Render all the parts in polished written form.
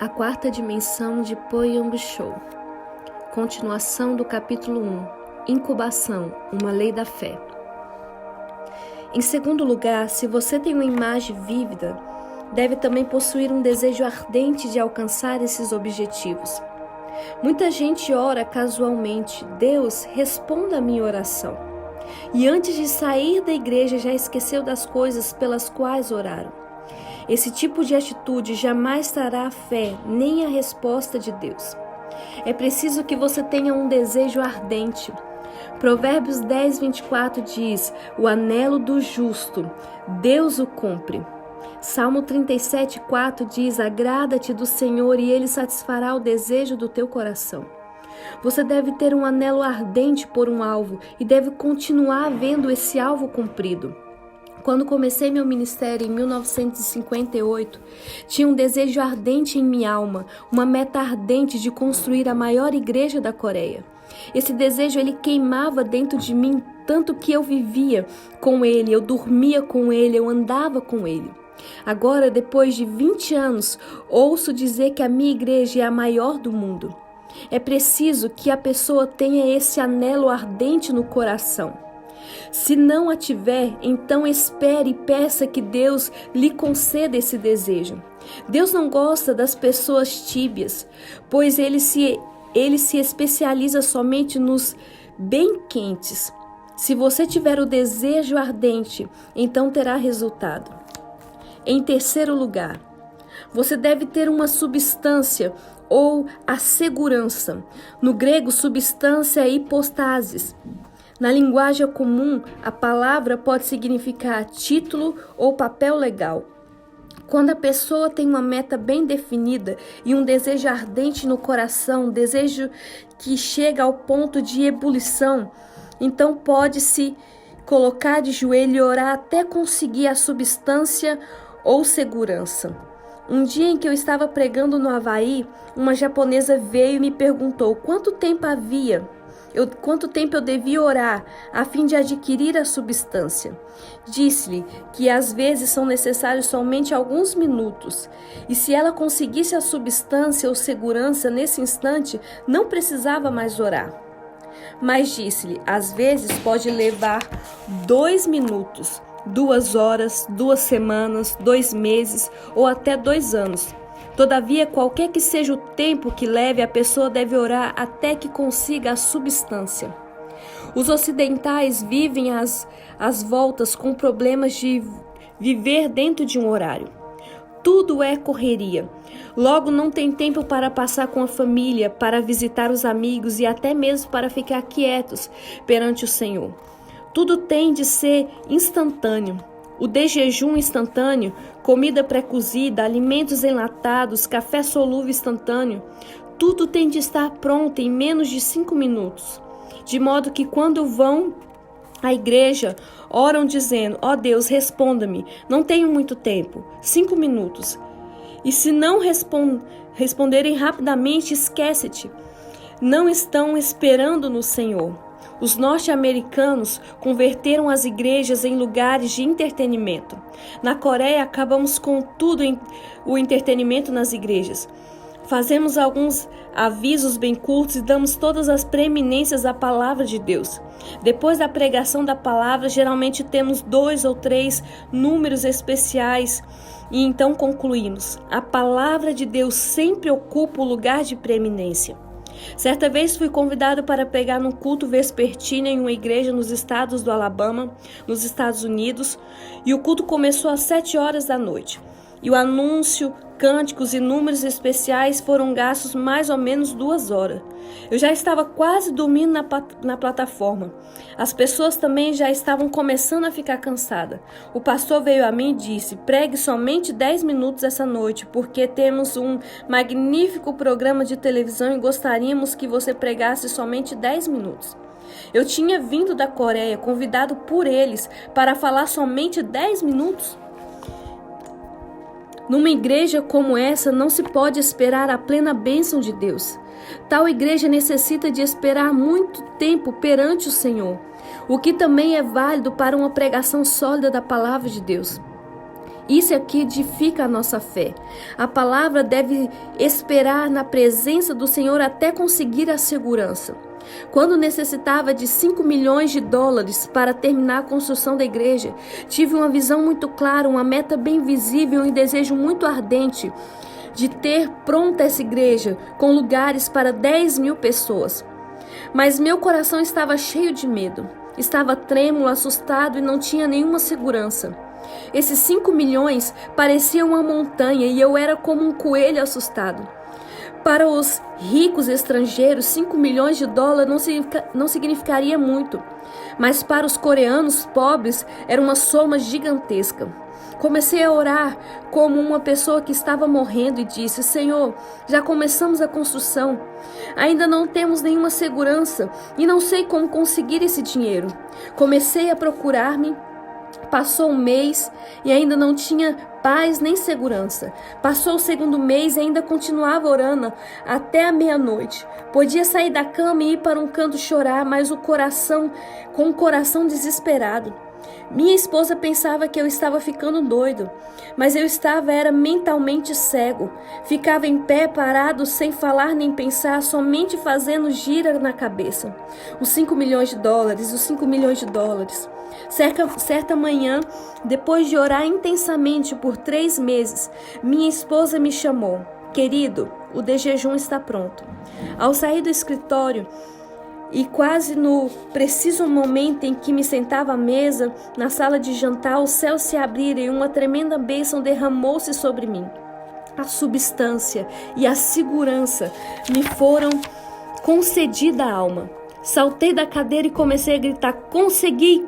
A quarta dimensão de Po Young Cho. Continuação do capítulo 1. Incubação, uma lei da fé. Em segundo lugar, se você tem uma imagem vívida, deve também possuir um desejo ardente de alcançar esses objetivos. Muita gente ora casualmente: Deus, responda a minha oração. E antes de sair da igreja já esqueceu das coisas pelas quais oraram. Esse tipo de atitude jamais trará a fé nem a resposta de Deus. É preciso que você tenha um desejo ardente. Provérbios 10:24 diz: o anelo do justo, Deus o cumpre. Salmo 37:4 diz: agrada-te do Senhor e Ele satisfará o desejo do teu coração. Você deve ter um anelo ardente por um alvo e deve continuar vendo esse alvo cumprido. Quando comecei meu ministério em 1958, tinha um desejo ardente em minha alma, uma meta ardente de construir a maior igreja da Coreia. Esse desejo ele queimava dentro de mim, tanto que eu vivia com ele, eu dormia com ele, eu andava com ele. Agora, depois de 20 anos, ouço dizer que a minha igreja é a maior do mundo. É preciso que a pessoa tenha esse anelo ardente no coração. Se não a tiver, então espere e peça que Deus lhe conceda esse desejo. Deus não gosta das pessoas tíbias, pois ele se especializa somente nos bem quentes. Se você tiver o desejo ardente, então terá resultado. Em terceiro lugar, você deve ter uma substância ou a segurança. No grego, substância é hipostasis. Na linguagem comum, a palavra pode significar título ou papel legal. Quando a pessoa tem uma meta bem definida e um desejo ardente no coração, um desejo que chega ao ponto de ebulição, então pode se colocar de joelho e orar até conseguir a substância ou segurança. Um dia em que eu estava pregando no Havaí, uma japonesa veio e me perguntou quanto tempo eu devia orar a fim de adquirir a substância. Disse-lhe que às vezes são necessários somente alguns minutos, e se ela conseguisse a substância ou segurança nesse instante, não precisava mais orar. Mas disse-lhe, às vezes pode levar 2 minutos, 2 horas, 2 semanas, 2 meses ou até 2 anos. Todavia, qualquer que seja o tempo que leve, a pessoa deve orar até que consiga a substância. Os ocidentais vivem às voltas com problemas de viver dentro de um horário. Tudo é correria. Logo, não tem tempo para passar com a família, para visitar os amigos e até mesmo para ficar quietos perante o Senhor. Tudo tem de ser instantâneo. O de jejum instantâneo, comida pré-cozida, alimentos enlatados, café solúvel instantâneo, tudo tem de estar pronto em menos de 5 minutos. De modo que quando vão à igreja, oram dizendo, ó Deus, responda-me, não tenho muito tempo, 5 minutos. E se não responderem rapidamente, esquece-te. Não estão esperando no Senhor. Os norte-americanos converteram as igrejas em lugares de entretenimento. Na Coreia, acabamos com o entretenimento nas igrejas. Fazemos alguns avisos bem curtos e damos todas as preeminências à palavra de Deus. Depois da pregação da palavra, geralmente temos 2 ou 3 números especiais e então concluímos. A palavra de Deus sempre ocupa o lugar de preeminência. Certa vez fui convidado para pregar num culto vespertino em uma igreja nos estados do Alabama, nos Estados Unidos, e o culto começou às 7 horas da noite. E o anúncio, cânticos e números especiais foram gastos mais ou menos 2 horas. Eu já estava quase dormindo na plataforma. As pessoas também já estavam começando a ficar cansadas. O pastor veio a mim e disse, pregue somente 10 minutos essa noite, porque temos um magnífico programa de televisão e gostaríamos que você pregasse somente 10 minutos. Eu tinha vindo da Coreia, convidado por eles, para falar somente 10 minutos. Numa igreja como essa, não se pode esperar a plena bênção de Deus. Tal igreja necessita de esperar muito tempo perante o Senhor, o que também é válido para uma pregação sólida da palavra de Deus. Isso é que edifica a nossa fé. A palavra deve esperar na presença do Senhor até conseguir a segurança. Quando necessitava de 5 milhões de dólares para terminar a construção da igreja, tive uma visão muito clara, uma meta bem visível e um desejo muito ardente de ter pronta essa igreja, com lugares para 10 mil pessoas. Mas meu coração estava cheio de medo. Estava trêmulo, assustado e não tinha nenhuma segurança. Esses 5 milhões pareciam uma montanha e eu era como um coelho assustado. Para os ricos estrangeiros, 5 milhões de dólares não significaria muito, mas para os coreanos pobres era uma soma gigantesca. Comecei a orar como uma pessoa que estava morrendo e disse: Senhor, já começamos a construção, ainda não temos nenhuma segurança e não sei como conseguir esse dinheiro. Comecei a procurar-me. Passou um mês e ainda não tinha paz nem segurança. Passou o segundo mês e ainda continuava orando até a meia-noite. Podia sair da cama e ir para um canto chorar, mas com o coração desesperado. Minha esposa pensava que eu estava ficando doido, mas eu era mentalmente cego. Ficava em pé, parado, sem falar nem pensar, somente fazendo gira na cabeça. Os 5 milhões de dólares, os 5 milhões de dólares. Certa manhã, depois de orar intensamente por 3 meses, minha esposa me chamou. Querido, o de jejum está pronto. Ao sair do escritório, e quase no preciso momento em que me sentava à mesa, na sala de jantar, os céus se abriram e uma tremenda bênção derramou-se sobre mim. A substância e a segurança me foram concedida à alma. Saltei da cadeira e comecei a gritar: consegui,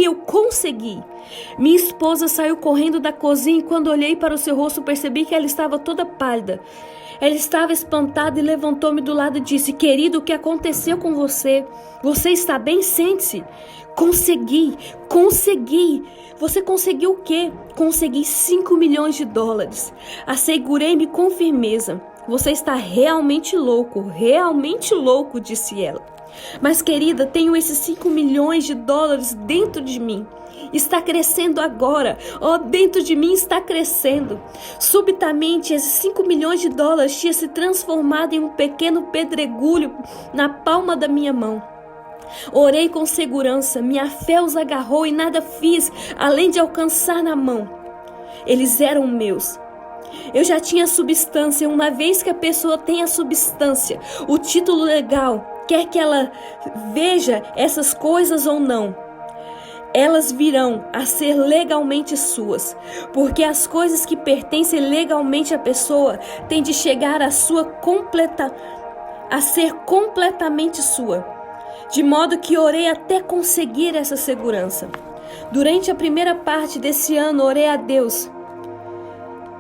eu consegui! Minha esposa saiu correndo da cozinha e quando olhei para o seu rosto percebi que ela estava toda pálida. Ela estava espantada e levantou-me do lado e disse: querido, o que aconteceu com você? Você está bem? Sente-se. Consegui! Você conseguiu o quê? Consegui 5 milhões de dólares. Assegurei-me com firmeza. Você está realmente louco, disse ela. Mas querida, tenho esses 5 milhões de dólares dentro de mim. Está crescendo agora. Dentro de mim está crescendo. Subitamente, esses 5 milhões de dólares tinha se transformado em um pequeno pedregulho na palma da minha mão. Orei com segurança. Minha fé os agarrou e nada fiz, além de alcançar na mão. Eles eram meus. Eu já tinha substância. Uma vez que a pessoa tem a substância, o título legal, quer que ela veja essas coisas ou não, elas virão a ser legalmente suas, porque as coisas que pertencem legalmente à pessoa têm de chegar a ser completamente sua. De modo que orei até conseguir essa segurança. Durante a primeira parte desse ano, orei a Deus,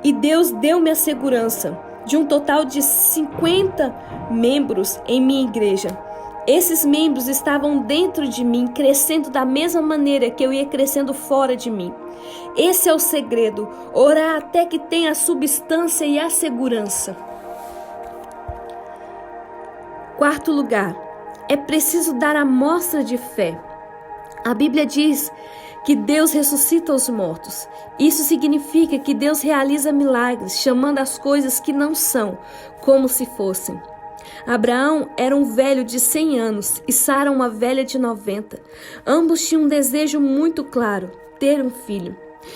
e Deus deu-me a segurança de um total de 50 membros em minha igreja. Esses membros estavam dentro de mim, crescendo da mesma maneira que eu ia crescendo fora de mim. Esse é o segredo, orar até que tenha a substância e a segurança. Quarto lugar, é preciso dar a mostra de fé. A Bíblia diz que Deus ressuscita os mortos. Isso significa que Deus realiza milagres, chamando as coisas que não são, como se fossem. Abraão era um velho de 100 anos e Sara uma velha de 90. Ambos tinham um desejo muito claro, ter um filho.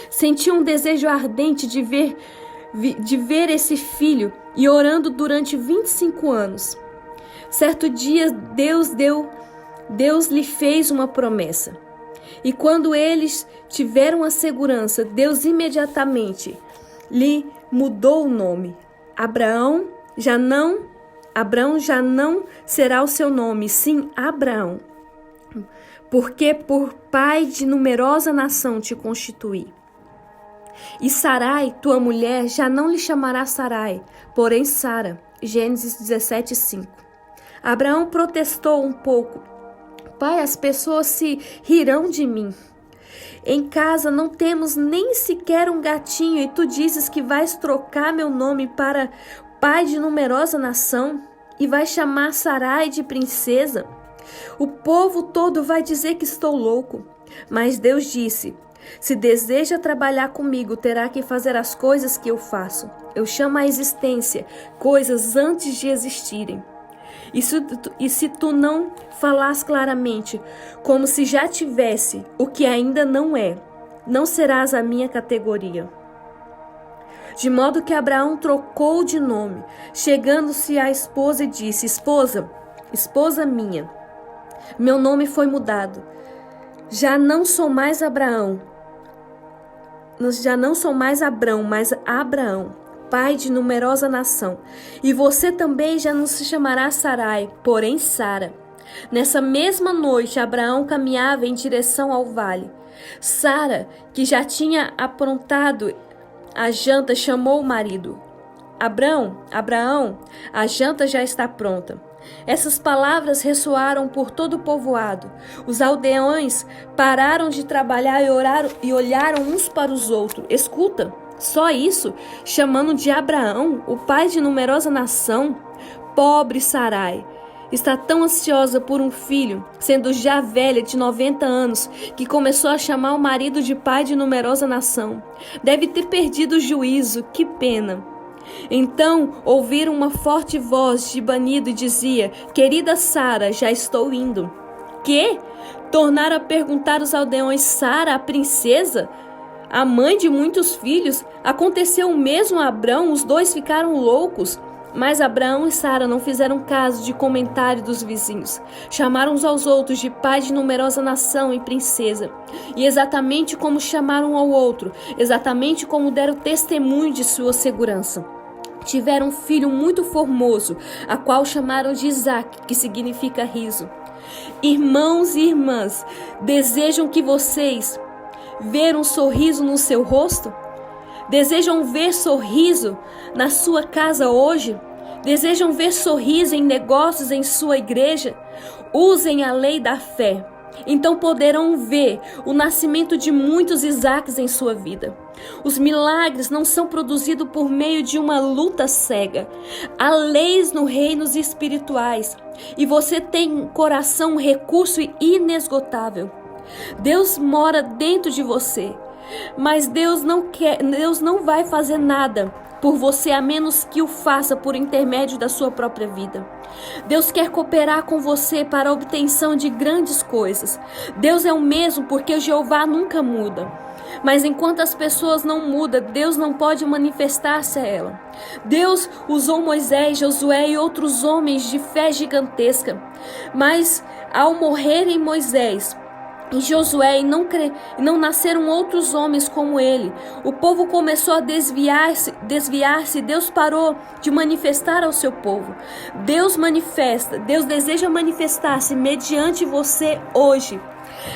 Sentiam um desejo ardente de ver esse filho e orando durante 25 anos. Certo dia, Deus lhe fez uma promessa. E quando eles tiveram a segurança, Deus imediatamente lhe mudou o nome. Abraão já não será o seu nome, sim Abraão, porque por pai de numerosa nação te constituí. E Sarai, tua mulher, já não lhe chamará Sarai, porém Sara. Gênesis 17:5. Abraão protestou um pouco. Pai, as pessoas se rirão de mim. Em casa não temos nem sequer um gatinho e tu dizes que vais trocar meu nome para pai de numerosa nação e vai chamar Sarai de princesa? O povo todo vai dizer que estou louco. Mas Deus disse: Se deseja trabalhar comigo, terá que fazer as coisas que eu faço. Eu chamo à existência coisas antes de existirem. E se tu não falas claramente, como se já tivesse o que ainda não é, não serás a minha categoria. De modo que Abraão trocou de nome, chegando-se à esposa e disse: Esposa, esposa minha, meu nome foi mudado. Já não sou mais Abraão, mas Abraão, pai de numerosa nação. E você também já não se chamará Sarai, porém Sara. Nessa mesma noite, Abraão caminhava em direção ao vale. Sara, que já tinha aprontado a janta, chamou o marido. Abraão, a janta já está pronta. Essas palavras ressoaram por todo o povoado. Os aldeões pararam de trabalhar e olharam uns para os outros. Escuta, só isso? Chamando de Abraão, o pai de numerosa nação? Pobre Sarai! Está tão ansiosa por um filho, sendo já velha de 90 anos, que começou a chamar o marido de pai de numerosa nação. Deve ter perdido o juízo, que pena. Então ouviram uma forte voz de banido e dizia: Querida Sara, já estou indo. Que? Tornaram a perguntar os aldeões: Sara, a princesa? A mãe de muitos filhos? Aconteceu o mesmo a Abrão? Os dois ficaram loucos. Mas Abraão e Sara não fizeram caso de comentário dos vizinhos. Chamaram uns aos outros de pai de numerosa nação e princesa. E exatamente como chamaram ao outro, exatamente como deram testemunho de sua segurança. Tiveram um filho muito formoso, a qual chamaram de Isaque, que significa riso. Irmãos e irmãs, desejam que vocês vejam um sorriso no seu rosto? Desejam ver sorriso na sua casa hoje? Desejam ver sorriso em negócios em sua igreja? Usem a lei da fé. Então poderão ver o nascimento de muitos Isaques em sua vida. Os milagres não são produzidos por meio de uma luta cega. Há leis nos reinos espirituais. E você tem um coração, um recurso inesgotável. Deus mora dentro de você. Mas Deus não vai fazer nada por você a menos que o faça por intermédio da sua própria vida. Deus quer cooperar com você para a obtenção de grandes coisas. Deus é o mesmo porque o Jeová nunca muda. Mas enquanto as pessoas não mudam, Deus não pode manifestar-se a ela. Deus usou Moisés, Josué e outros homens de fé gigantesca. Mas ao morrerem Moisés e Josué e não nasceram outros homens como ele, o povo começou a desviar-se, Deus parou de manifestar ao seu povo. Deus deseja manifestar-se mediante você hoje.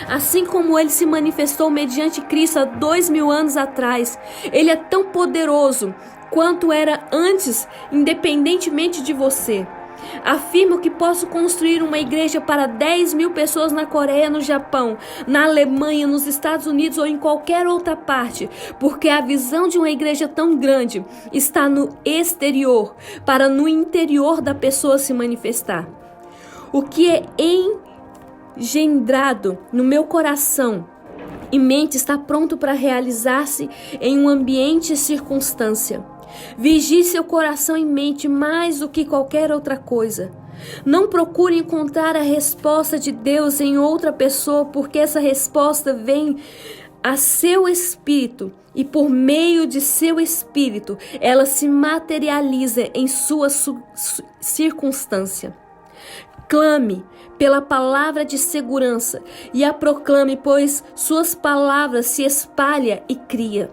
Assim como ele se manifestou mediante Cristo há 2000 anos atrás, ele é tão poderoso quanto era antes, independentemente de você. Afirmo que posso construir uma igreja para 10.000 pessoas na Coreia, no Japão, na Alemanha, nos Estados Unidos ou em qualquer outra parte, porque a visão de uma igreja tão grande está no exterior, para no interior da pessoa se manifestar. O que é engendrado no meu coração e mente está pronto para realizar-se em um ambiente e circunstância. Vigie seu coração e mente mais do que qualquer outra coisa. Não procure encontrar a resposta de Deus em outra pessoa, porque essa resposta vem a seu espírito e por meio de seu espírito ela se materializa em sua circunstância. Clame pela palavra de segurança e a proclame, pois suas palavras se espalham e cria.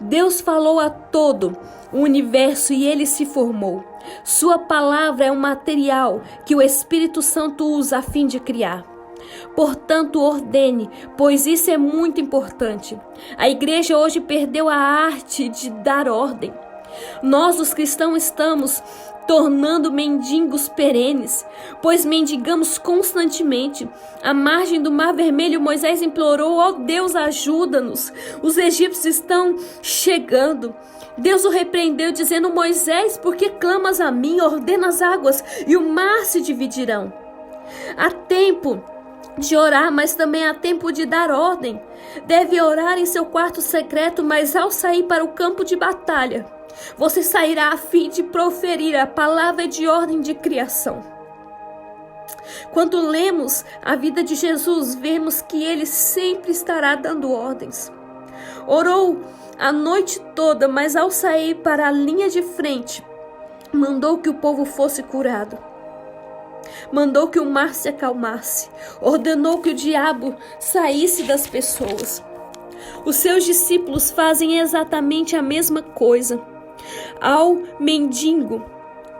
Deus falou a todo o universo e ele se formou. Sua palavra é um material que o Espírito Santo usa a fim de criar. Portanto, ordene, pois isso é muito importante. A igreja hoje perdeu a arte de dar ordem. Nós, os cristãos, estamos tornando mendigos perenes, pois mendigamos constantemente. À margem do Mar Vermelho, Moisés implorou: ó Deus, ajuda-nos, os egípcios estão chegando. Deus o repreendeu, dizendo: Moisés, por que clamas a mim? Ordena as águas e o mar se dividirão. Há tempo de orar, mas também há tempo de dar ordem. Deve orar em seu quarto secreto, mas ao sair para o campo de batalha, você sairá a fim de proferir a palavra de ordem de criação. Quando lemos a vida de Jesus, vemos que ele sempre estará dando ordens. Orou a noite toda, mas ao sair para a linha de frente, mandou que o povo fosse curado. Mandou que o mar se acalmasse. Ordenou que o diabo saísse das pessoas. Os seus discípulos fazem exatamente a mesma coisa. Ao mendigo,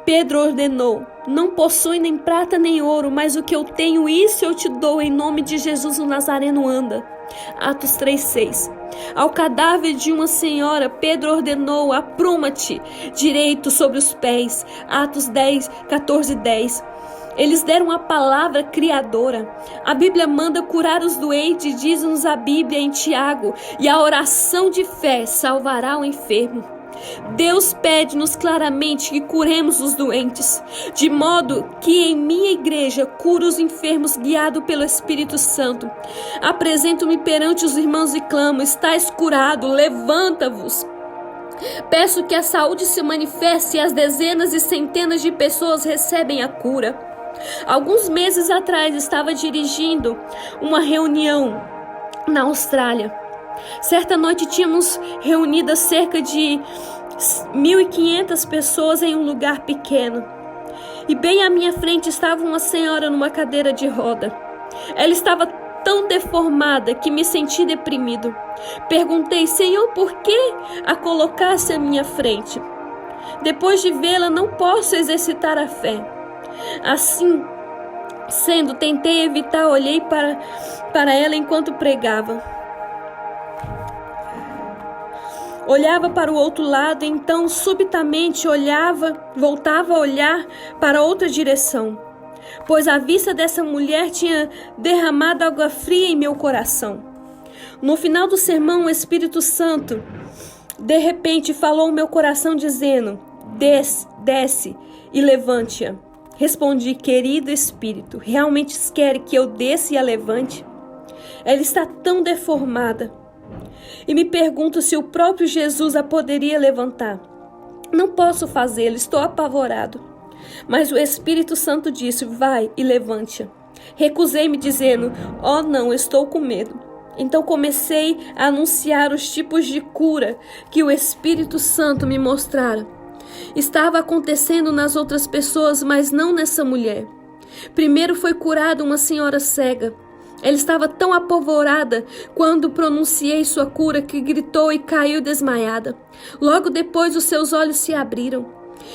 Pedro ordenou: não possui nem prata nem ouro, mas o que eu tenho, isso eu te dou, em nome de Jesus o Nazareno, anda. Atos 3:6. Ao cadáver de uma senhora, Pedro ordenou: apruma-te direito sobre os pés. Atos 14:10. Eles deram a palavra criadora. A Bíblia manda curar os doentes, diz-nos a Bíblia em Tiago, e a oração de fé salvará o enfermo. Deus pede-nos claramente que curemos os doentes, de modo que em minha igreja curo os enfermos guiado pelo Espírito Santo. Apresento-me perante os irmãos e clamo: estais curado, levanta-vos. Peço que a saúde se manifeste e as dezenas e centenas de pessoas recebem a cura. Alguns meses atrás estava dirigindo uma reunião na Austrália. Certa noite tínhamos reunidas cerca de 1.500 pessoas em um lugar pequeno. E bem à minha frente estava uma senhora numa cadeira de roda. Ela estava tão deformada que me senti deprimido. Perguntei: Senhor, por que a colocasse à minha frente? Depois de vê-la, não posso exercitar a fé. Assim sendo, tentei evitar, olhei para ela enquanto pregava. Olhava para o outro lado, então subitamente voltava a olhar para outra direção, pois a vista dessa mulher tinha derramado água fria em meu coração. No final do sermão, o Espírito Santo de repente falou ao meu coração dizendo: desce e levante-a. Respondi: querido Espírito, realmente quer que eu desça e a levante? Ela está tão deformada. E me pergunto se o próprio Jesus a poderia levantar. Não posso fazê-lo, estou apavorado. Mas o Espírito Santo disse: vai e levante-a. Recusei-me dizendo: oh não, estou com medo. Então comecei a anunciar os tipos de cura que o Espírito Santo me mostrara. Estava acontecendo nas outras pessoas, mas não nessa mulher. Primeiro foi curada uma senhora cega. Ela estava tão apavorada quando pronunciei sua cura que gritou e caiu desmaiada. Logo depois os seus olhos se abriram.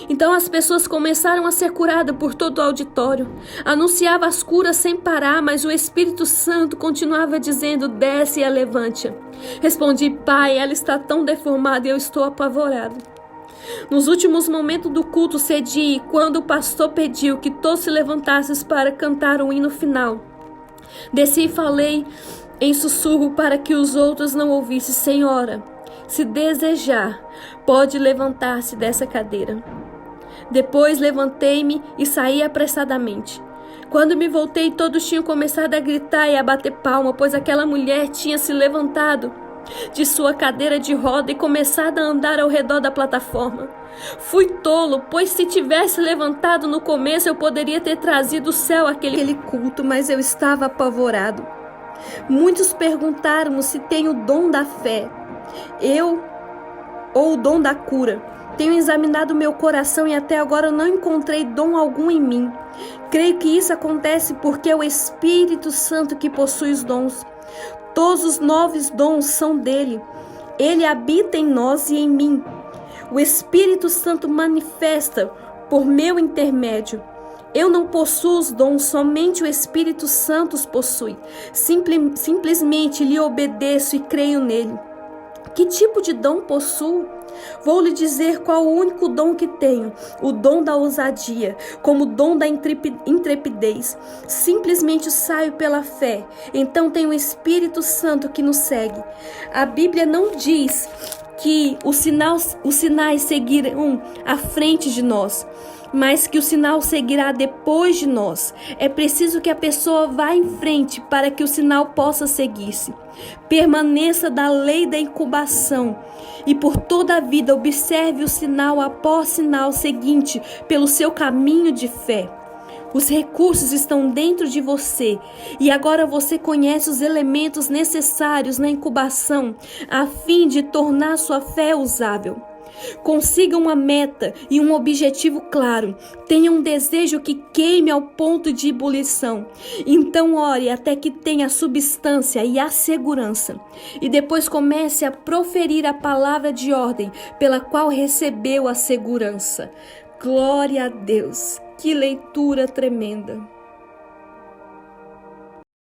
Então as pessoas começaram a ser curadas por todo o auditório. Anunciava as curas sem parar, mas o Espírito Santo continuava dizendo: desce e a levante-a. Respondi: Pai, ela está tão deformada e eu estou apavorado. Nos últimos momentos do culto cedi, quando o pastor pediu que todos se levantassem para cantar o hino final. Desci e falei em sussurro para que os outros não ouvissem: Senhora, se desejar, pode levantar-se dessa cadeira. Depois levantei-me e saí apressadamente. Quando me voltei, todos tinham começado a gritar e a bater palma, pois aquela mulher tinha se levantado de sua cadeira de roda e começado a andar ao redor da plataforma. Fui tolo, pois se tivesse levantado no começo, eu poderia ter trazido do céu aquele culto, mas eu estava apavorado. Muitos perguntaram se tenho o dom da fé, ou o dom da cura. Tenho examinado meu coração e até agora não encontrei dom algum em mim. Creio que isso acontece porque é o Espírito Santo que possui os dons. Todos os 9 dons são dele. Ele habita em nós e em mim. O Espírito Santo manifesta por meu intermédio. Eu não possuo os dons, somente o Espírito Santo os possui. Simplesmente lhe obedeço e creio nele. Que tipo de dom possuo? Vou lhe dizer qual o único dom que tenho: o dom da ousadia, como o dom da intrepidez. Simplesmente saio pela fé, então tem o Espírito Santo que nos segue. A Bíblia não diz que os sinais seguirão à frente de nós. mas que o sinal seguirá depois de nós. É preciso que a pessoa vá em frente para que o sinal possa seguir-se. Permaneça da lei da incubação e por toda a vida observe o sinal após sinal seguinte pelo seu caminho de fé. Os recursos estão dentro de você e agora você conhece os elementos necessários na incubação a fim de tornar sua fé usável. Consiga uma meta e um objetivo claro. Tenha um desejo que queime ao ponto de ebulição. Então ore até que tenha a substância e a segurança. E depois comece a proferir a palavra de ordem pela qual recebeu a segurança. Glória a Deus! Que leitura tremenda!